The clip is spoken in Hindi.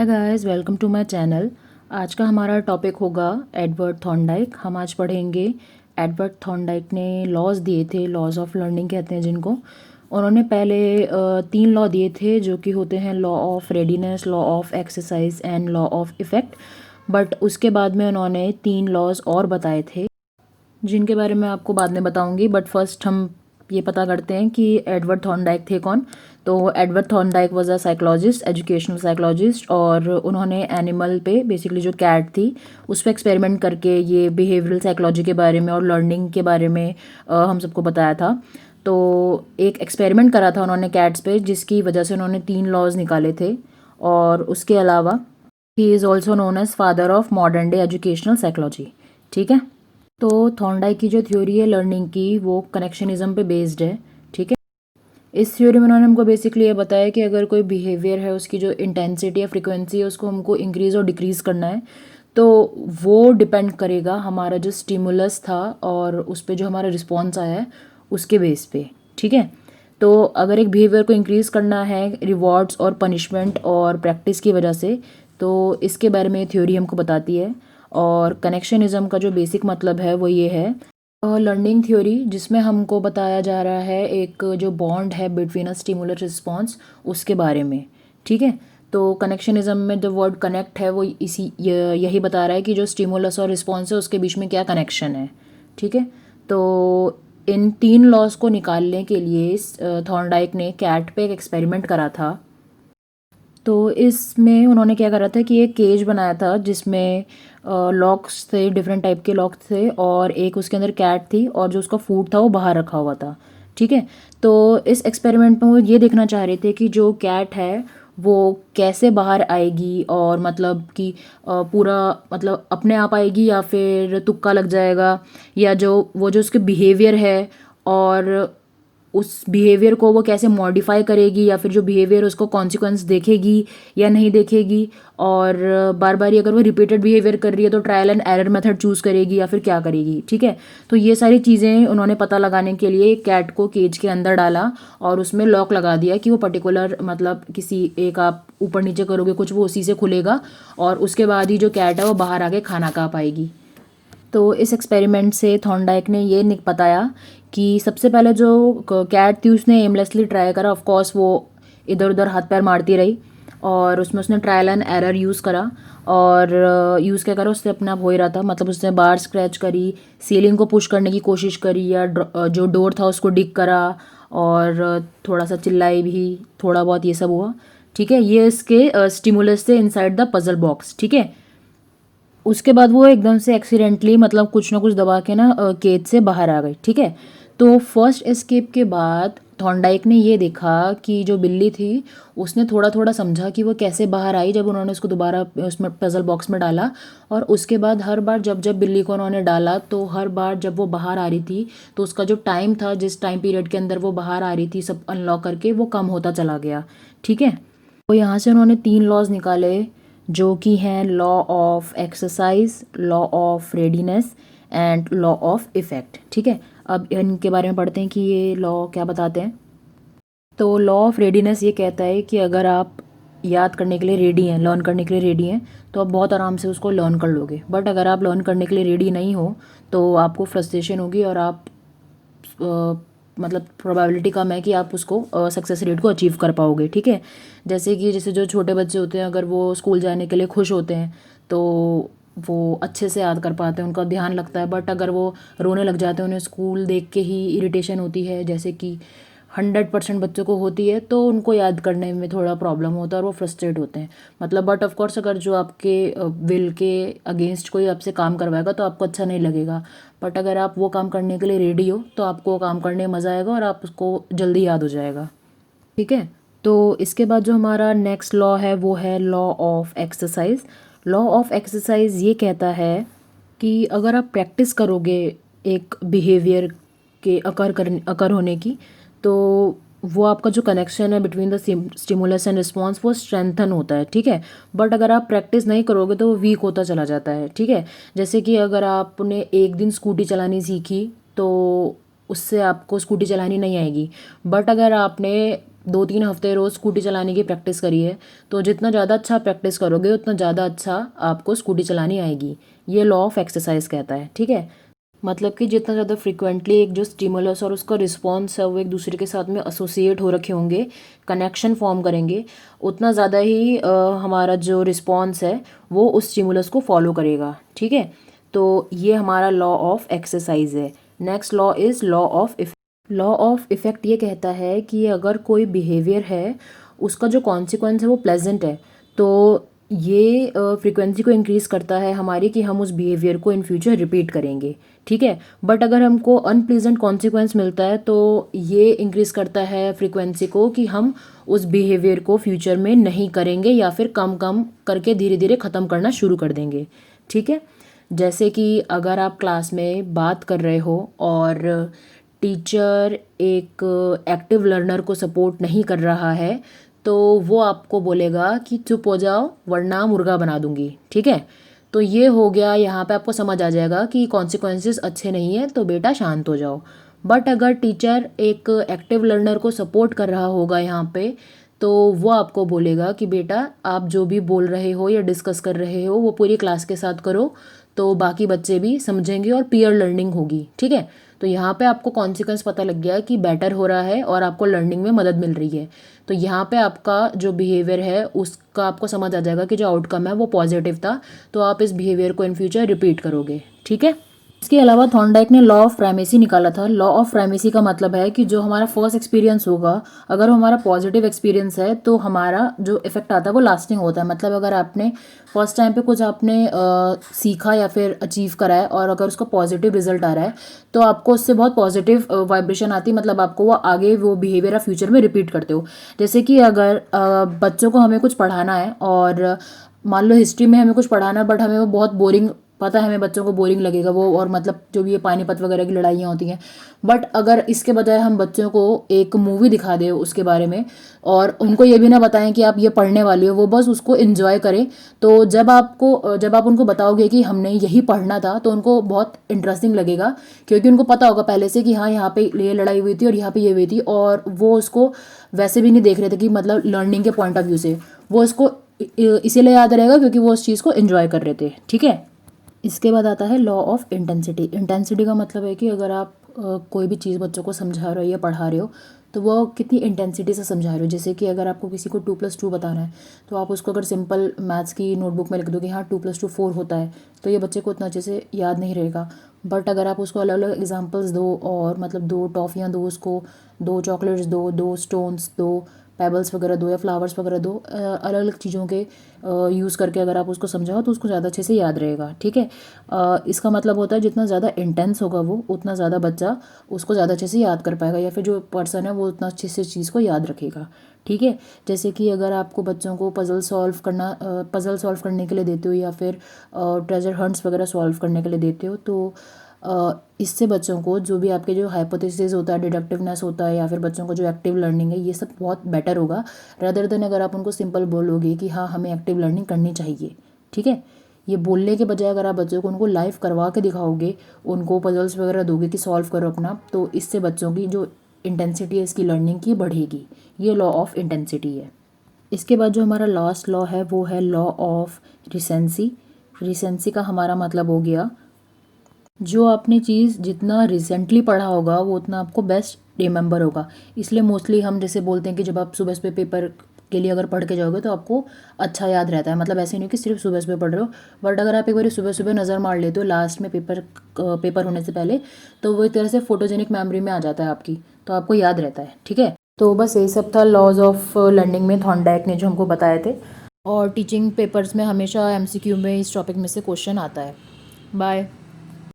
Hi guys, welcome to my channel. आज का हमारा टॉपिक होगा एडवर्ड थॉर्नडाइक। हम आज पढ़ेंगे एडवर्ड थॉर्नडाइक ने लॉज दिए थे, लॉज ऑफ लर्निंग कहते हैं जिनको। उन्होंने पहले 3 लॉ दिए थे जो कि होते हैं law of readiness, law of exercise and law of effect. But उसके बाद में उन्होंने 3 लॉज और बताए थे जिनके बारे में आपको बाद में बताऊंगी। बट फर्स्ट हम ये पता करते हैं कि एडवर्ड थॉर्नडाइक थे कौन। तो Edward Thorndike was a psychologist, educational psychologist, और उन्होंने एनिमल पे बेसिकली जो कैट थी उस पर एक्सपेरिमेंट करके ये बिहेवियरल साइकोलॉजी के बारे में और लर्निंग के बारे में हम सबको बताया था। तो एक एक्सपेरिमेंट करा था उन्होंने कैट्स पे जिसकी वजह से उन्होंने 3 लॉज निकाले थे। और उसके अलावा he is also known as father of modern day educational psychology. ठीक है। तो थॉर्नडाइक की जो थ्योरी है लर्निंग की वो कनेक्शनिज्म पे बेस्ड है। ठीक है। इस थ्योरी में उन्होंने हमको बेसिकली ये बताया कि अगर कोई बिहेवियर है उसकी जो इंटेंसिटी या फ्रिक्वेंसी है उसको हमको इंक्रीज़ और डिक्रीज़ करना है तो वो डिपेंड करेगा हमारा जो स्टिमुलस था और उस पर जो हमारा रिस्पॉन्स आया है उसके बेस पे। ठीक है। तो अगर एक बिहेवियर को इंक्रीज़ करना है रिवॉर्ड्स और पनिशमेंट और प्रैक्टिस की वजह से, तो इसके बारे में थ्योरी हमको बताती है। और कनेक्शनिज्म का जो बेसिक मतलब है वो ये है लर्निंग थ्योरी जिसमें हमको बताया जा रहा है एक जो बॉन्ड है बिटवीन अ स्टिमुलस रिस्पॉन्स उसके बारे में। ठीक है। तो कनेक्शनिज्म में जो वर्ड कनेक्ट है वो यही बता रहा है कि जो स्टिमुलस और रिस्पॉन्स है उसके बीच में क्या कनेक्शन है। ठीक है। तो इन 3 लॉज को निकालने के लिए थॉर्नडाइक ने कैट पे एक एक्सपेरिमेंट करा था। तो इसमें उन्होंने क्या करा था कि एक केज बनाया था जिसमें लॉक्स थे, डिफरेंट टाइप के लॉक्स थे, और एक उसके अंदर कैट थी और जो उसका फूड था वो बाहर रखा हुआ था। ठीक है। तो इस एक्सपेरिमेंट में वो ये देखना चाह रहे थे कि जो कैट है वो कैसे बाहर आएगी, और मतलब कि पूरा मतलब अपने आप आएगी या फिर तुक्का लग जाएगा, या जो उसके बिहेवियर है और उस बिहेवियर को वो कैसे मॉडिफाई करेगी, या फिर जो बिहेवियर उसको कॉन्सिक्वेंस देखेगी या नहीं देखेगी। और बार बार अगर वो रिपीटेड बिहेवियर कर रही है तो trial and error method choose करेगी या फिर क्या करेगी। ठीक है। तो ये सारी चीज़ें उन्होंने पता लगाने के लिए कैट को केज के अंदर डाला और उसमें लॉक लगा दिया कि वो पर्टिकुलर मतलब किसी एक आप ऊपर नीचे करोगे कुछ वो उसी से खुलेगा और उसके बाद ही जो कैट है वो बाहर आके खाना खा पाएगी। तो इस एक्सपेरिमेंट से थॉर्नडाइक ने ये बताया कि सबसे पहले जो कैट थी उसने एमलेसली ट्राई करा। ऑफ कोर्स वो इधर उधर हाथ पैर मारती रही और उसमें उसने ट्रायल एंड एरर यूज़ करा। और यूज़ क्या करा, उससे अपने आप हो ही रहा था। मतलब उसने बार स्क्रैच करी, सीलिंग को पुश करने की कोशिश करी, या जो डोर था उसको डिग करा, और थोड़ा सा चिल्लाई भी, थोड़ा बहुत ये सब हुआ। ठीक है। ये इसके स्टिमुलस थे इनसाइड द पजल बॉक्स। ठीक है। उसके बाद वो एकदम से एक्सीडेंटली मतलब कुछ ना कुछ दबा के ना केज से बाहर आ गई। ठीक है। तो फर्स्ट एस्केप के बाद थॉर्नडाइक ने ये देखा कि जो बिल्ली थी उसने थोड़ा थोड़ा समझा कि वो कैसे बाहर आई जब उन्होंने उसको दोबारा उसमें पजल बॉक्स में डाला। और उसके बाद हर बार जब जब बिल्ली को उन्होंने डाला तो हर बार जब वो बाहर आ रही थी तो उसका जो टाइम था, जिस टाइम पीरियड के अंदर वो बाहर आ रही थी सब अनलॉक करके, वो कम होता चला गया। ठीक है। तो यहाँ से उन्होंने 3 लॉज निकाले जो कि हैं law of exercise, law of readiness and law of effect. ठीक है। अब इनके बारे में पढ़ते हैं कि ये लॉ क्या बताते हैं। तो लॉ ऑफ रेडीनेस ये कहता है कि अगर आप याद करने के लिए रेडी हैं, लर्न करने के लिए रेडी हैं, तो आप बहुत आराम से उसको लर्न कर लोगे। बट अगर आप लर्न करने के लिए रेडी नहीं हो तो आपको फ्रस्ट्रेशन होगी और आप मतलब प्रोबेबिलिटी कम है कि आप उसको सक्सेस रेट को अचीव कर पाओगे। ठीक है। जैसे जो छोटे बच्चे होते हैं अगर वो स्कूल जाने के लिए खुश होते हैं तो वो अच्छे से याद कर पाते हैं, उनका ध्यान लगता है। बट अगर वो रोने लग जाते हैं, उन्हें स्कूल देख के ही इरिटेशन होती है, जैसे कि 100% बच्चों को होती है, तो उनको याद करने में थोड़ा प्रॉब्लम होता है और वो फ्रस्ट्रेट होते हैं। मतलब बट ऑफ कोर्स अगर जो आपके विल के अगेंस्ट कोई आपसे काम करवाएगा तो आपको अच्छा नहीं लगेगा। बट अगर आप वो काम करने के लिए रेडी हो तो आपको वो काम करने में मज़ा आएगा और आप उसको जल्दी याद हो जाएगा। ठीक है। तो इसके बाद जो हमारा नेक्स्ट लॉ है वो है law of exercise. Law of exercise ये कहता है कि अगर आप प्रैक्टिस करोगे एक बिहेवियर के अकर होने की, तो वो आपका जो कनेक्शन है between the stimulus and response वो स्ट्रेंथन होता है। ठीक है। बट अगर आप प्रैक्टिस नहीं करोगे तो वो वीक होता चला जाता है। ठीक है। जैसे कि अगर आपने एक दिन स्कूटी चलानी सीखी तो उससे आपको स्कूटी चलानी नहीं आएगी। बट अगर आपने 2-3 हफ्ते रोज़ स्कूटी चलाने की प्रैक्टिस करी है, तो जितना ज़्यादा अच्छा प्रैक्टिस करोगे उतना ज़्यादा अच्छा आपको स्कूटी चलानी आएगी। ये लॉ ऑफ एक्सरसाइज कहता है, ठीक है। मतलब कि जितना ज़्यादा फ्रिक्वेंटली एक जो स्टिमुलस और उसका रिस्पॉन्स है वो एक दूसरे के साथ में एसोसिएट हो रखे होंगे, कनेक्शन फॉर्म करेंगे, उतना ज़्यादा ही हमारा जो रिस्पॉन्स है वो उस स्टिमुलस को फॉलो करेगा, ठीक है। तो ये हमारा लॉ ऑफ एक्सरसाइज है। Next law is law of effect. Law of effect ये कहता है कि अगर कोई बिहेवियर है उसका जो कॉन्सिक्वेंस है वो प्लेजेंट है, तो ये फ्रीक्वेंसी को इंक्रीज़ करता है हमारी कि हम उस बिहेवियर को इन फ्यूचर रिपीट करेंगे, ठीक है। बट अगर हमको अनप्लीजेंट कॉन्सिक्वेंस मिलता है तो ये इंक्रीज़ करता है फ्रीक्वेंसी को कि हम उस बिहेवियर को फ्यूचर में नहीं करेंगे या फिर कम कम करके धीरे धीरे ख़त्म करना शुरू कर देंगे, ठीक है। जैसे कि अगर आप क्लास में बात कर रहे हो और टीचर एक एक्टिव लर्नर को सपोर्ट नहीं कर रहा है, तो वो आपको बोलेगा कि चुप हो जाओ वरना मुर्गा बना दूंगी, ठीक है। तो ये हो गया, यहाँ पे आपको समझ आ जाएगा कि कॉन्सिक्वेंसेस अच्छे नहीं है तो बेटा शांत हो जाओ। बट अगर टीचर एक एक्टिव लर्नर को सपोर्ट कर रहा होगा यहाँ पे, तो वो आपको बोलेगा कि बेटा आप जो भी बोल रहे हो या डिस्कस कर रहे हो वो पूरी क्लास के साथ करो, तो बाकी बच्चे भी समझेंगे और पीयर लर्निंग होगी, ठीक है। तो यहाँ पे आपको कॉन्सिक्वेंस पता लग गया कि बेटर हो रहा है और आपको लर्निंग में मदद मिल रही है। तो यहाँ पे आपका जो बिहेवियर है उसका आपको समझ आ जाएगा कि जो आउटकम है वो पॉजिटिव था, तो आप इस बिहेवियर को इन फ्यूचर रिपीट करोगे, ठीक है। इसके अलावा थॉर्नडाइक ने लॉ ऑफ प्राइमेसी निकाला था। लॉ ऑफ प्राइमेसी का मतलब है कि जो हमारा फर्स्ट एक्सपीरियंस होगा, अगर वो हमारा पॉजिटिव एक्सपीरियंस है तो हमारा जो इफेक्ट आता है वो लास्टिंग होता है। मतलब अगर आपने फर्स्ट टाइम पे कुछ आपने सीखा या फिर अचीव करा है और अगर उसका पॉजिटिव रिजल्ट आ रहा है तो आपको उससे बहुत पॉजिटिव वाइब्रेशन आती है, मतलब आपको वो आगे वो बिहेवियर आप फ्यूचर में रिपीट करते हो। जैसे कि अगर बच्चों को हमें कुछ पढ़ाना है और मान लो हिस्ट्री में हमें कुछ पढ़ाना है बट हमें वो बहुत बोरिंग, पता है हमें बच्चों को बोरिंग लगेगा वो, और मतलब जो भी ये पानीपत वगैरह की लड़ाइयाँ होती हैं, बट अगर इसके बजाय हम बच्चों को एक मूवी दिखा दें उसके बारे में और उनको ये भी ना बताएं कि आप ये पढ़ने वाली हो, वो बस उसको एंजॉय करें, तो जब आप उनको बताओगे कि हमने यही पढ़ना था तो उनको बहुत इंटरेस्टिंग लगेगा, क्योंकि उनको पता होगा पहले से कि हाँ यहाँ पे ये लड़ाई हुई थी और यहाँ पे ये हुई थी, और वो उसको वैसे भी नहीं देख रहे थे कि मतलब लर्निंग के पॉइंट ऑफ व्यू से, वो उसको इसीलिए याद रहेगा क्योंकि वो उस चीज़ को एंजॉय कर रहे थे, ठीक है। इसके बाद आता है लॉ ऑफ इंटेंसिटी। इंटेंसिटी का मतलब है कि अगर आप कोई भी चीज़ बच्चों को समझा रहे हो या पढ़ा रहे हो तो वो कितनी इंटेंसिटी से समझा रहे हो। जैसे कि अगर आपको किसी को 2+2 बताना है तो आप उसको अगर सिंपल मैथ्स की नोटबुक में लिख दो कि हाँ 2+2 4 होता है, तो ये बच्चे को उतना अच्छे से याद नहीं रहेगा। बट अगर आप उसको अलग अलग एग्जाम्पल्स दो और मतलब 2 टॉफ़ियाँ दो, उसको 2 चॉकलेट्स दो, 2 स्टोन्स दो, पेबल्स वगैरह दो या फ्लावर्स वगैरह दो, अलग अलग चीज़ों के यूज़ करके अगर आप उसको समझाओ तो उसको ज़्यादा अच्छे से याद रहेगा, ठीक है। इसका मतलब होता है जितना ज़्यादा इंटेंस होगा वो उतना ज़्यादा बच्चा उसको ज़्यादा अच्छे से याद कर पाएगा, या फिर जो पर्सन है वो उतना अच्छे से चीज़ को याद रखेगा, ठीक है। जैसे कि अगर आपको बच्चों को पज़ल सॉल्व करने के लिए देते हो या फिर ट्रेजर हंट्स वगैरह सॉल्व करने के लिए देते हो, तो इससे बच्चों को जो भी आपके जो हाइपोथेसिस होता है, डिडक्टिवनेस होता है, या फिर बच्चों को जो एक्टिव लर्निंग है, ये सब बहुत बेटर होगा रादर देन अगर आप उनको सिंपल बोलोगे कि हाँ हमें एक्टिव लर्निंग करनी चाहिए, ठीक है। ये बोलने के बजाय अगर आप बच्चों को उनको लाइव करवा के दिखाओगे, उनको पजल्स वगैरह दोगे कि सॉल्व करो अपना, तो इससे बच्चों की जो इंटेंसिटी है इसकी लर्निंग की बढ़ेगी। ये लॉ ऑफ इंटेंसिटी है। इसके बाद जो हमारा लास्ट लॉ है वो है लॉ ऑफ रिसेंसी। रिसेंसी का हमारा मतलब हो गया जो आपने चीज़ जितना रिसेंटली पढ़ा होगा वो उतना आपको बेस्ट रिमेंबर होगा। इसलिए मोस्टली हम जैसे बोलते हैं कि जब आप सुबह सुबह पेपर के लिए अगर पढ़ के जाओगे तो आपको अच्छा याद रहता है। मतलब ऐसे नहीं कि सिर्फ सुबह सुबह पढ़ रहे हो, बट अगर आप एक बार सुबह सुबह नज़र मार लेते हो लास्ट में पेपर होने से पहले, तो वो एक तरह से फोटोजेनिक मेमोरी में आ जाता है आपकी, तो आपको याद रहता है, ठीक है। तो बस यही सब था लॉज ऑफ लर्निंग में थॉर्नडाइक ने जो हमको बताए थे, और टीचिंग पेपर्स में हमेशा MCQ में इस टॉपिक में से क्वेश्चन आता है। बाय।